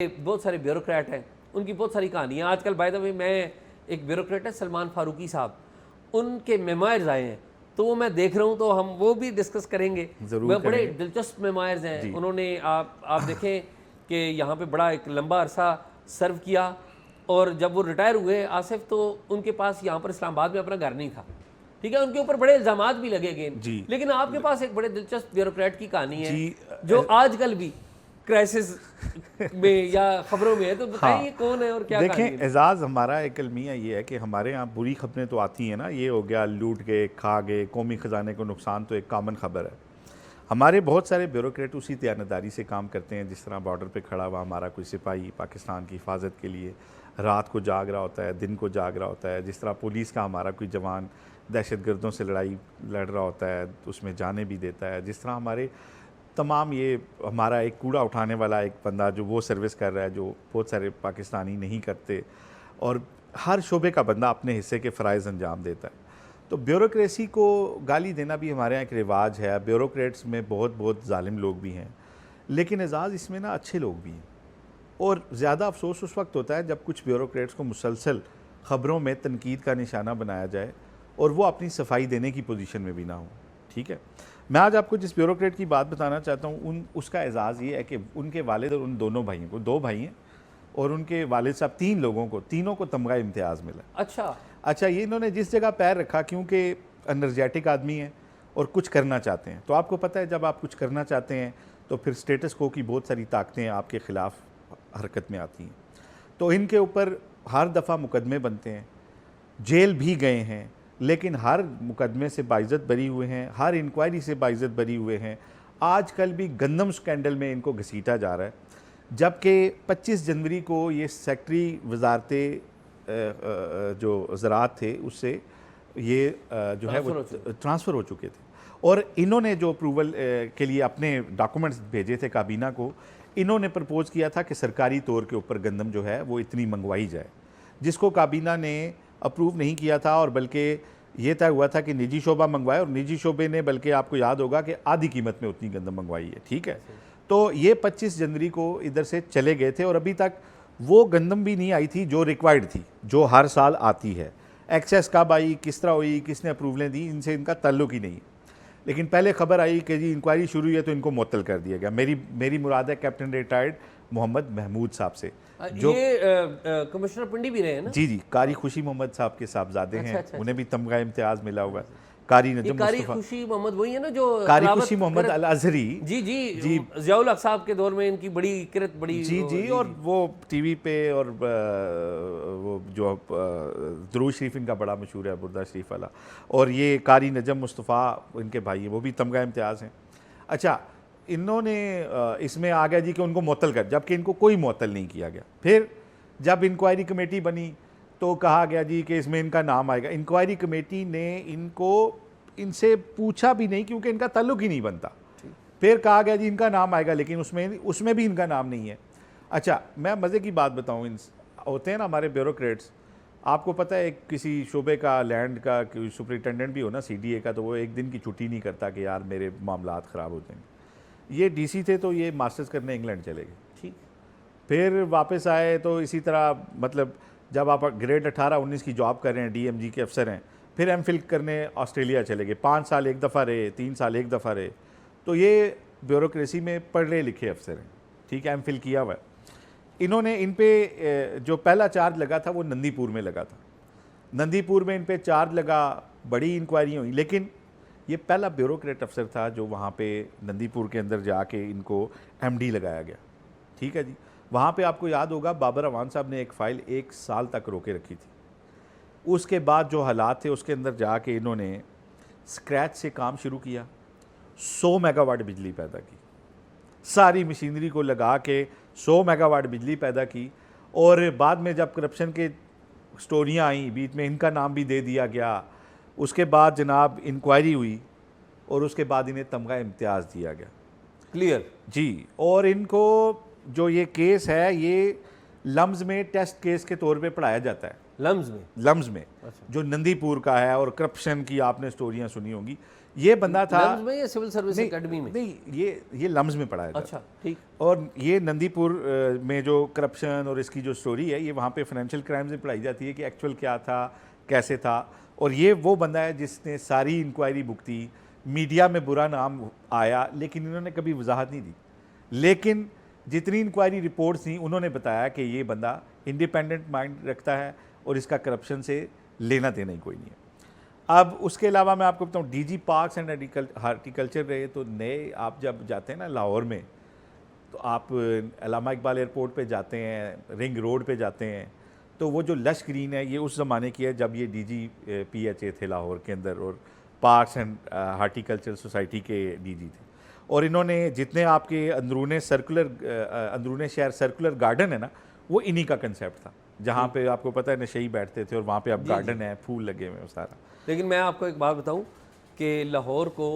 बहुत सारे ब्यूरोक्रेट हैं, उनकी बहुत सारी कहानियाँ आजकल। बाय द वे, मैं एक ब्यूरोक्रेट है सलमान फारूकी साहब, उनके मेमोयर्स आए हैं तो वो मैं देख रहा हूँ, तो हम वो भी डिस्कस करेंगे। ज़रूर बड़े करेंगे। दिलचस्प मेमोयर्स हैं। जी। उन्होंने आप देखें कि यहाँ पे बड़ा एक लंबा अरसा सर्व किया, और जब वो रिटायर हुए आसिफ, तो उनके पास यहाँ पर इस्लामाबाद में अपना घर नहीं था। ठीक है, उनके ऊपर बड़े इल्ज़ामात भी लगे गए, जी लेकिन आपके पास एक बड़े दिलचस्प ब्यूरोक्रेट की कहानी है जी जो आजकल भी क्राइसिस में या खबरों में है, तो बताइए हाँ, ये कौन है और क्या देखें कहानी है? एजाज़, हमारा एक अलमिया ये है कि हमारे यहाँ बुरी खबरें तो आती हैं ना, ये हो गया लूट गए, खा गए, कौमी ख़जाने को नुकसान, तो एक कॉमन ख़बर है। हमारे बहुत सारे ब्यूरोक्रेट उसी दयानतदारी से काम करते हैं, जिस तरह बॉर्डर पे खड़ा हुआ हमारा कोई सिपाही पाकिस्तान की हिफाजत के लिए रात को जाग रहा होता है, दिन को जाग रहा होता है, जिस तरह पुलिस का हमारा कोई जवान दहशत गर्दों से लड़ाई लड़ रहा होता है, उसमें जाने भी देता है, जिस तरह हमारे तमाम ये हमारा एक कूड़ा उठाने वाला एक बंदा जो वो सर्विस कर रहा है, जो बहुत सारे पाकिस्तानी नहीं करते, और हर शोबे का बंदा अपने हिस्से के फ़राइज़ अंजाम देता है। तो ब्यूरोक्रेसी को गाली देना भी हमारे यहाँ एक रिवाज है। ब्यूरोक्रेट्स में बहुत बहुत जालिम लोग भी हैं, लेकिन एजाज़ इसमें ना अच्छे लोग भी हैं। और ज़्यादा अफसोस उस वक्त होता है जब कुछ ब्यूरोक्रेट्स को मुसलसल ख़बरों में तनकीद का निशाना बनाया जाए और वो अपनी सफाई देने की पोजीशन में भी ना हो। ठीक है, मैं आज आपको जिस ब्यूरोक्रेट की बात बताना चाहता हूँ उसका एजाज़ ये है कि उनके वालिद और उन दोनों भाइयों को, 2 भाई हैं, और उनके वालिद साहब 3 लोगों को, तीनों को तमगा इम्तियाज़ मिला। अच्छा, ये इन्होंने जिस जगह पैर रखा, क्योंकि एनर्जेटिक आदमी हैं और कुछ करना चाहते हैं, तो आपको पता है जब आप कुछ करना चाहते हैं तो फिर स्टेटस को की बहुत सारी ताकतें आपके ख़िलाफ़ हरकत में आती हैं। तो इनके ऊपर हर दफ़ा मुकदमे बनते हैं, जेल भी गए हैं, लेकिन हर मुकदमे से बाइज़्ज़त बरी हुए हैं, हर इंक्वायरी से बाइज़्ज़त बरी हुए हैं। आजकल भी गंदम स्कैंडल में इनको घसीटा जा रहा है, जबकि 25 जनवरी को ये सेक्रेटरी वजारत जो ज़राअत थे उससे ये जो है वो ट्रांसफ़र हो चुके थे, और इन्होंने जो अप्रूवल के लिए अपने डॉक्यूमेंट्स भेजे थे काबीना को, इन्होंने प्रपोज़ किया था कि सरकारी तौर के ऊपर गंदम जो है वो इतनी मंगवाई जाए, जिसको काबीना ने अप्रूव नहीं किया था, और बल्कि ये तय हुआ था कि निजी शोबा मंगवाए, और निजी शोबे ने, बल्कि आपको याद होगा कि आधी कीमत में उतनी गंदम मंगवाई है। ठीक है, तो ये 25 जनवरी को इधर से चले गए थे, और अभी तक वो गंदम भी नहीं आई थी जो रिक्वायर्ड थी, जो हर साल आती है। एक्सेस कब आई, किस तरह हुई, किसने अप्रूवलें दी, इनसे इनका ताल्लुक ही नहीं। लेकिन पहले खबर आई कि जी इंक्वायरी शुरू हुई है, तो इनको मुअत्तल कर दिया गया। मेरी मुराद है कैप्टन रिटायर्ड मोहम्मद महमूद साहब से, जो कमिश्नर पिंडी भी रहे हैं ना। जी, कारी खुशी मोहम्मद साहब के साहबजादे हैं। अच्छा। उन्हें भी तमगा इम्तियाज़ मिला हुआ है। कारी नजम कारी मुस्तफ़ा, खुशी मोहम्मद वही है ना जो कारी खुशी मोहम्मद अल अज़हरी। जी जी जी, ज़ियाउल हक साहब के दौर में इनकी बड़ी किरत बड़ी। जी, और वो टीवी पे, और वो जो दुरूद शरीफ इनका बड़ा मशहूर है, बुर्दा शरीफ वाला, और ये कारी नजम मुस्तफ़ा इनके भाई हैं, वो भी तमगा इम्तियाज़ हैं। अच्छा, इन्होंने इसमें आ गया जी कि उनको मुअत्तल कर, जबकि इनको कोई मुअत्तल नहीं किया गया। फिर जब इंक्वायरी कमेटी बनी तो कहा गया जी कि इसमें इनका नाम आएगा। इंक्वायरी कमेटी ने इनसे पूछा भी नहीं, क्योंकि इनका ताल्लुक ही नहीं बनता। फिर कहा गया जी इनका नाम आएगा, लेकिन उसमें भी इनका नाम नहीं है। अच्छा, मैं मज़े की बात बताऊँ, होते हैं ना हमारे ब्यूरोक्रेट्स, आपको पता है किसी शोबे का, लैंड का सुपरिटेंडेंट भी हो ना, CDA का, तो वो एक दिन की छुट्टी नहीं करता कि यार मेरे मामलात ख़राब हो जाएंगे। ये DC थे तो ये मास्टर्स करने इंग्लैंड चले गए। ठीक, फिर वापस आए तो इसी तरह, मतलब जब आप ग्रेड 18-19 की जॉब कर रहे हैं, DMG के अफसर हैं, फिर MPhil करने ऑस्ट्रेलिया चले गए, 5 साल एक दफ़ा रहे, 3 साल एक दफ़ा रहे। तो ये ब्यूरोक्रेसी में पढ़े लिखे अफसर हैं। ठीक है, MPhil किया हुआ है इन्होंने। इन पे जो पहला चार्ज लगा था वो नंदीपुर में लगा था। नंदीपुर में इन पे चार्ज लगा, बड़ी इंक्वायरी हुई, लेकिन ये पहला ब्यूरोक्रेट अफसर था जो वहाँ पे नंदीपुर के अंदर जाके इनको MD लगाया गया। ठीक है जी, वहाँ पे आपको याद होगा बाबर अवान साहब ने एक फ़ाइल 1 साल तक रोके रखी थी। उसके बाद जो हालात थे उसके अंदर जाके इन्होंने स्क्रैच से काम शुरू किया, 100 मेगावाट बिजली पैदा की, सारी मशीनरी को लगा के 100 मेगावाट बिजली पैदा की। और बाद में जब करप्शन के स्टोरियाँ आई, बीच में इनका नाम भी दे दिया गया। उसके बाद जनाब इंक्वायरी हुई, और उसके बाद इन्हें तमगा इम्तियाज़ दिया गया। क्लियर जी, और इनको जो ये केस है, ये लम्ज़ में टेस्ट केस के तौर पे पढ़ाया जाता है। लम्स में अच्छा। जो नंदीपुर का है, और करप्शन की आपने स्टोरियां सुनी होंगी। ये बंदा था लम्स में या सिविल सर्विस एकेडमी में? नहीं, ये लम्स में पढ़ा है। अच्छा, ठीक। और ये नंदीपुर में जो करप्शन और इसकी जो स्टोरी है, ये वहाँ पे फाइनेंशियल क्राइम्स में पढ़ाई जाती है कि एक्चुअल क्या था, कैसे था। और ये वो बंदा है जिसने सारी इंक्वायरी भुगती, मीडिया में बुरा नाम आया, लेकिन इन्होंने कभी वजाहत नहीं दी। लेकिन जितनी इंक्वायरी रिपोर्ट्स थी, उन्होंने बताया कि ये बंदा इंडिपेंडेंट माइंड रखता है और इसका करप्शन से लेना देना ही कोई नहीं है। अब उसके अलावा मैं आपको बताऊँ, डीजी पार्क्स एंड हार्टिकल्चर रहे। तो नए आप जब जाते हैं ना लाहौर में, तो आप अल्लामा इकबाल एयरपोर्ट पे जाते हैं, रिंग रोड पे जाते हैं, तो वो जो लश ग्रीन है, ये उस ज़माने की है जब ये डीजी PHA थे लाहौर के अंदर, और पार्क्स एंड हार्टिकल्चर सोसाइटी के डीजी थे। और इन्होंने जितने आपके अंदरूने शहर सर्कुलर गार्डन है ना, वो इन्हीं का कंसेप्ट था, जहाँ पे आपको पता है नशेई बैठते थे, और वहाँ पे अब गार्डन है, फूल लगे हुए हैं सारा। लेकिन मैं आपको एक बात बताऊं कि लाहौर को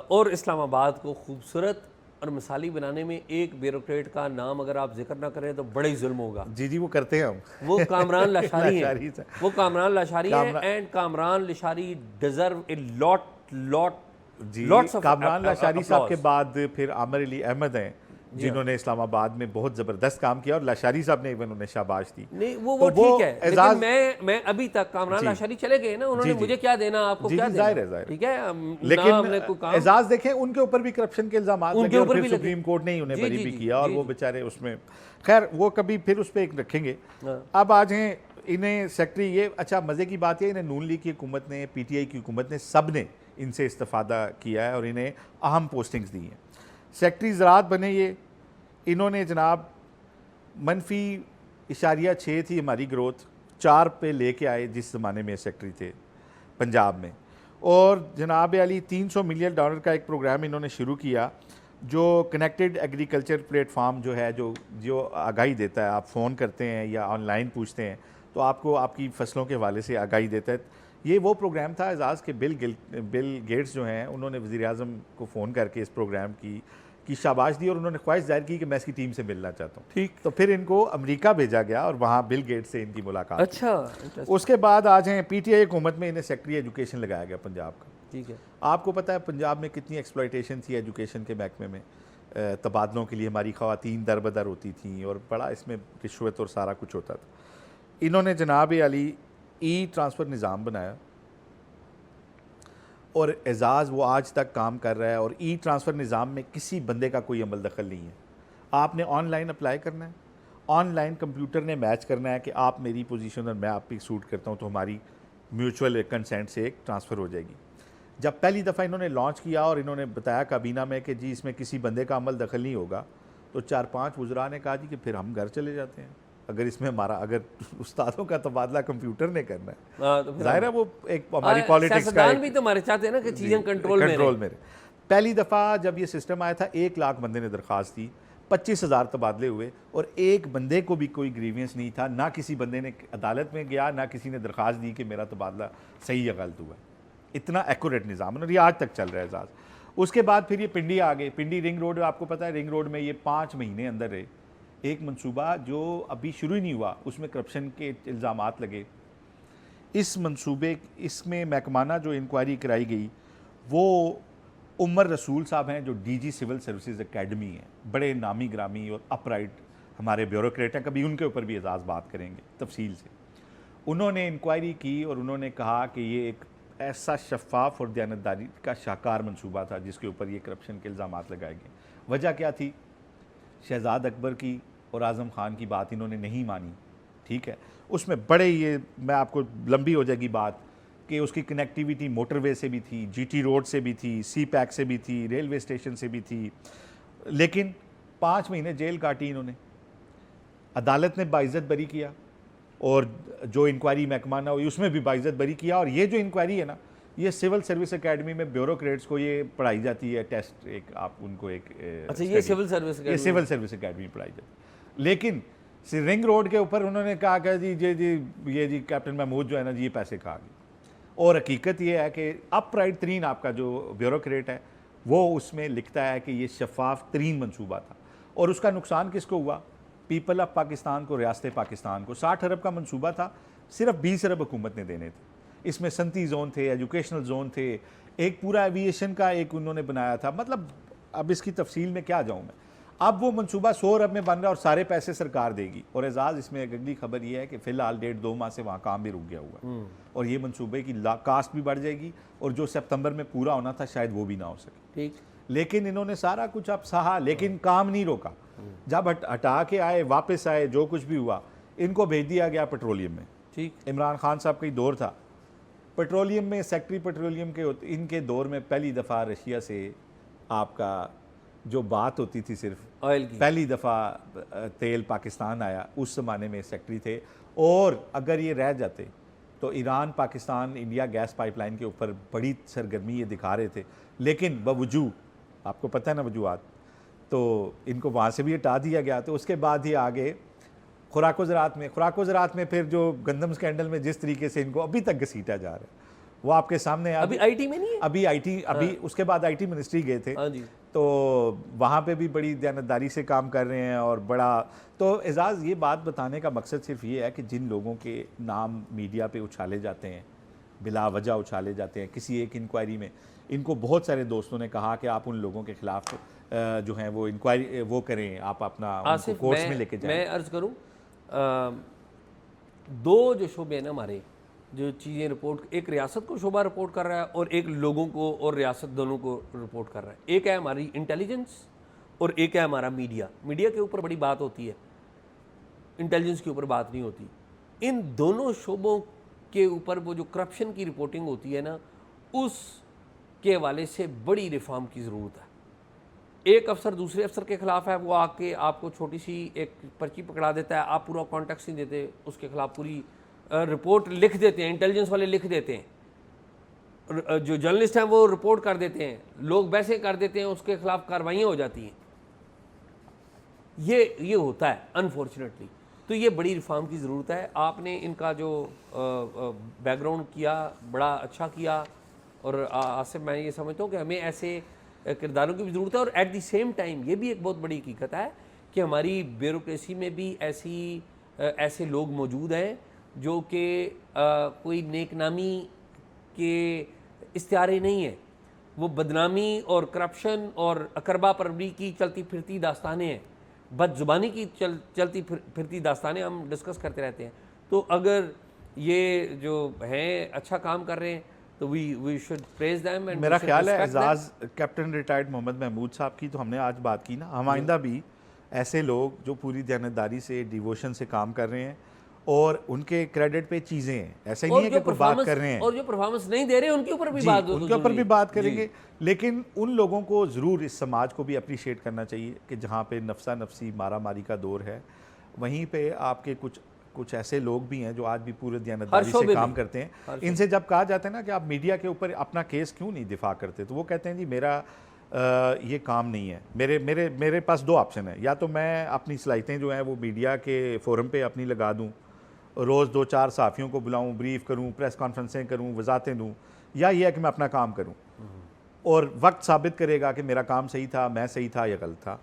और इस्लामाबाद को खूबसूरत और मिसाली बनाने में एक ब्यूरोक्रेट का नाम अगर आप जिक्र ना करें तो बड़ा ही जुल्म होगा। जी वो करते हैं हम। वो कामरान लाशारी है। लाशारी से। वो कामरान लाशारी है, and Kamran Lashari deserve a lot ji. Lots of Kamran Lashari sahab के बाद फिर आमिर अली अहमद हैं, जिन्होंने इस्लामाबाद में बहुत ज़बरदस्त काम किया, और लाशारी साहब ने इवन उन्हें शाबाश दी। नहीं, वो ठीक है, लेकिन मैं अभी तक कामरान लाशारी चले गए ना, उन्होंने मुझे क्या देना, आपको क्या देना, जाहिर ठीक है। लेकिन एजाज देखें, उनके ऊपर भी करप्शन के इल्जाम लगे, और फिर सुप्रीम कोर्ट ने ही उन्हें बरी भी किया, और वो बेचारे उसमें, खैर वो कभी फिर उस पर एक रखेंगे। अब आज हैं इन्हें सेक्रेटरी, ये अच्छा मज़े की बात है, इन्हें नून लीग की हुकूमत ने, PTI की हुकूमत ने, सब ने इनसे इस्तिफादा किया है और इन्हें अहम पोस्टिंग्स दी हैं। सेक्रेटरी ज़राअत बने ये, इन्होंने जनाब -6 थी हमारी ग्रोथ, 4 पे लेके आए जिस ज़माने में सेक्रेटरी थे पंजाब में। और जनाब अली $300 मिलियन का एक प्रोग्राम इन्होंने शुरू किया, जो कनेक्टेड एग्रीकल्चर प्लेटफार्म जो है, जो आगाही देता है, आप फ़ोन करते हैं या ऑनलाइन पूछते हैं तो आपको आपकी फसलों के हवाले से आगाही देता है। ये वो प्रोग्राम था। एजाज़ के बिल गेट्स जो हैं, उन्होंने वज़ीर-ए-आज़म को फ़ोन करके इस प्रोग्राम की शाबाश दी, और उन्होंने ख्वाहिश जाहिर की कि मैं इसकी टीम से मिलना चाहता हूँ। ठीक। तो फिर इनको अमेरिका भेजा गया और वहाँ बिल गेट्स से इनकी मुलाकात। अच्छा। उसके बाद आज हैं PTI हुकूमत में, इन्हें सेक्रेटरी एजुकेशन लगाया गया पंजाब का। ठीक है। आपको पता है पंजाब में कितनी एक्सप्लॉयटेशन थी एजुकेशन के महकमे में, तबादलों के लिए हमारी ख़वातीन दर-बदर होती थी, और बड़ा इसमें रिश्वत और सारा कुछ होता था। इन्होंने जनाब अली ट्रांसफ़र निज़ाम बनाया, और एजाज़ वो आज तक काम कर रहा है, और ट्रांसफ़र निज़ाम में किसी बंदे का कोई अमल दखल नहीं है। आपने ऑनलाइन अप्लाई करना है, ऑनलाइन कंप्यूटर ने मैच करना है कि आप मेरी पोजीशन और मैं आप पे सूट करता हूँ, तो हमारी म्यूचुअल कंसेंट से एक ट्रांसफ़र हो जाएगी। जब पहली दफ़ा इन्होंने लॉन्च किया और इन्होंने बताया काबीना में कि जी इसमें किसी बंदे का अमल दखल नहीं होगा, तो 4-5 वज़रा ने कहा जी कि फिर हम घर चले जाते हैं, अगर इसमें अगर उस्तादों का तबादला कंप्यूटर ने करना है। तो जाहिर है वो एक हमारी पॉलिटिक्स का भी तो हमारे चाहते हैं ना कि चीज़ें कंट्रोल में। पहली दफ़ा जब ये सिस्टम आया था, 1 लाख बंदे ने दरख्वास्त दी, 25,000 तबादले हुए, और एक बंदे को भी कोई ग्रीवियंस नहीं था, ना किसी बंदे ने अदालत में गया, ना किसी ने दरख्वास्त दी कि मेरा तबादला सही या गलत हुआ। इतना एक्यूरेट निज़ाम, और ये आज तक चल रहा है एजाज़। उसके बाद फिर ये पिंडी आ गए। पिंडी रिंग रोड, आपको पता है रिंग रोड में ये 5 महीने अंदर रहे। एक मंसूबा जो अभी शुरू ही नहीं हुआ, उसमें करप्शन के इल्ज़ामात लगे। इस मंसूबे इसमें महकमाना जो इंक्वायरी कराई गई, वो उमर रसूल साहब हैं, जो DG सिविल सर्विसेज एकेडमी हैं, बड़े नामी ग्रामी और अपराइट हमारे ब्यूरोक्रेट हैं। कभी उनके ऊपर भी एजाज़ बात करेंगे तफसील से। उन्होंने इंक्वायरी की और उन्होंने कहा कि ये एक ऐसा शफाफ और दयानतदारी का शाहकार मंसूबा था जिसके ऊपर ये करप्शन के इल्ज़ामात लगाए गए। वजह क्या थी? शहजाद अकबर की और आज़म खान की बात इन्होंने नहीं मानी। ठीक है, उसमें बड़े ये, मैं आपको लंबी हो जाएगी बात, कि उसकी कनेक्टिविटी मोटरवे से भी थी, GT रोड से भी थी, CPAC से भी थी, रेलवे स्टेशन से भी थी, लेकिन 5 महीने जेल काटी इन्होंने। अदालत ने बाइज्जत बरी किया, और जो इंक्वायरी महकमाना हुई उसमें भी बाइज्जत बरी किया। और ये जो इंक्वायरी है ना, ये सिविल सर्विस एकेडमी में ब्यूरोक्रेट्स को ये पढ़ाई जाती है, टेस्ट एक आप उनको एक अच्छा, ये सिविल सर्विस एकेडमी पढ़ाई जाती है। लेकिन रिंग रोड के ऊपर उन्होंने कहा कि जी कैप्टन महमूद जो है ना जी, ये पैसे खा गए। और हकीकत ये है कि अपराइट तरीन आपका जो ब्यूरोक्रेट है, वो उसमें लिखता है कि ये शफाफ तरीन मंसूबा था। और उसका नुकसान किसको हुआ? पीपल ऑफ पाकिस्तान को, रियासत पाकिस्तान को 60 अरब का मंसूबा था, सिर्फ 20 अरब हुकूमत ने देने थे। इसमें सनती जोन थे, एजुकेशनल जोन थे, एक पूरा एविएशन का एक उन्होंने बनाया था। मतलब अब इसकी तफसील में क्या जाऊँ मैं। अब वो मंसूबा 100 अरब में बन रहा है और सारे पैसे सरकार देगी। और एजाज़ इसमें एक अगली खबर ये है कि फ़िलहाल 1.5-2 माह से वहाँ काम भी रुक गया हुआ है और ये मंसूबे की कास्ट भी बढ़ जाएगी और जो सितंबर में पूरा होना था शायद वो भी ना हो सके। ठीक, लेकिन इन्होंने सारा कुछ अब सहा, लेकिन काम नहीं रोका। जब हटा के आए, वापस आए, जो कुछ भी हुआ, इनको भेज दिया गया पेट्रोलियम में। ठीक, इमरान खान साहब का ही दौर था पेट्रोलियम में, सेक्रेटरी पेट्रोलियम के इनके दौर में पहली दफ़ा रशिया से आपका जो बात होती थी सिर्फ ऑयल की। पहली दफ़ा तेल पाकिस्तान आया, उस ज़माने में सेक्रेटरी थे। और अगर ये रह जाते तो Iran Pakistan India gas pipeline के ऊपर बड़ी सरगर्मी ये दिखा रहे थे, लेकिन बवजूद आपको पता है ना वजूहत, तो इनको वहाँ से भी हटा दिया गया। तो उसके बाद ही आगे खुराको ज़राअत में फिर जो गंदम स्कैंडल में जिस तरीके से इनको अभी तक घसीटा जा रहा है वो आपके सामने है। अभी आईटी में नहीं है, अभी आईटी, अभी उसके बाद आईटी मिनिस्ट्री गए थे। हाँ जी, तो वहाँ पे भी बड़ी दयानतदारी से काम कर रहे हैं और बड़ा। तो एजाज़ ये बात बताने का मकसद सिर्फ ये है कि जिन लोगों के नाम मीडिया पे उछाले जाते हैं, बिला वजह उछाले जाते हैं, किसी एक इंक्वायरी में, इनको बहुत सारे दोस्तों ने कहा कि आप उन लोगों के खिलाफ जो हैं वो इंक्वायरी वो करें, आप अपना आसिफ, कोर्ट्स में लेके जाएं। मैं अर्ज़ करूँ, दो जो शोबे हैं ना हमारे, जो चीज़ें रिपोर्ट, एक रियासत को शोबा रिपोर्ट कर रहा है और एक लोगों को और रियासत दोनों को रिपोर्ट कर रहा है। एक है हमारी इंटेलिजेंस और एक है हमारा मीडिया। मीडिया के ऊपर बड़ी बात होती है, इंटेलिजेंस के ऊपर बात नहीं होती। इन दोनों शोबों के ऊपर वो जो करप्शन की रिपोर्टिंग होती है ना, उसके हवाले से बड़ी रिफॉर्म की ज़रूरत है। एक अफसर दूसरे अफसर के खिलाफ है, वो आके आपको छोटी सी एक पर्ची पकड़ा देता है, आप पूरा कॉन्टेक्स्ट नहीं देते, उसके खिलाफ पूरी रिपोर्ट लिख देते हैं, इंटेलिजेंस वाले लिख देते हैं, जो जर्नलिस्ट हैं वो रिपोर्ट कर देते हैं, लोग वैसे कर देते हैं, उसके खिलाफ कार्रवाइयाँ हो जाती हैं। ये होता है अनफॉर्चुनेटली। तो ये बड़ी रिफॉर्म की ज़रूरत है। आपने इनका जो बैकग्राउंड किया बड़ा अच्छा किया और आसिफ, मैं ये समझता हूँ कि हमें ऐसे किरदारों की भी ज़रूरत है। और एट द सेम टाइम ये भी एक बहुत बड़ी हकीकत है कि हमारी ब्यूरोक्रेसी में भी ऐसे लोग मौजूद हैं जो कि कोई नेकनामी के इस्तिहारे नहीं है, वो बदनामी और करप्शन और अकरबा परवरी की चलती फिरती दास्तानें हैं, बदजुबानी की चलती फिरती दास्तानें हम डिस्कस करते रहते हैं। तो अगर ये जो हैं अच्छा काम कर रहे हैं तो we should praise them. And मेरा ख्याल है एजाज कैप्टन रिटायर्ड मोहम्मद महमूद साहब की तो हमने आज बात की ना, हम आइंदा भी ऐसे लोग जो पूरी दयानतदारी से डिवोशन से काम कर रहे हैं और उनके क्रेडिट पे चीज़ें हैं, ऐसा ही नहीं है कि कोई बात कर रहे हैं और जो परफॉर्मेंस नहीं दे रहे हैं उनके ऊपर भी बात, उनके ऊपर भी बात करेंगे। लेकिन उन लोगों को ज़रूर इस समाज को भी अप्रिशिएट करना चाहिए कि जहाँ पे नफसा नफसी मारा मारी का दौर है, वहीं पे आपके कुछ ऐसे लोग भी हैं जो आज भी पूरे दयानतदारी से काम करते हैं। इनसे जब कहा जाता है ना कि आप मीडिया के ऊपर अपना केस क्यों नहीं दिफा करते, तो वो कहते हैं जी मेरा ये काम नहीं है, मेरे पास दो ऑप्शन है, या तो मैं अपनी सलाहियतें जो हैं वो मीडिया के फोरम पे अपनी लगा दूं, रोज़ 2-4 सहाफ़ियों को बुलाऊं, ब्रीफ करूं, प्रेस कॉन्फ्रेंसें करूं, वजातें दूं, या ये है कि मैं अपना काम करूं और वक्त साबित करेगा कि मेरा काम सही था, मैं सही था या गलत था।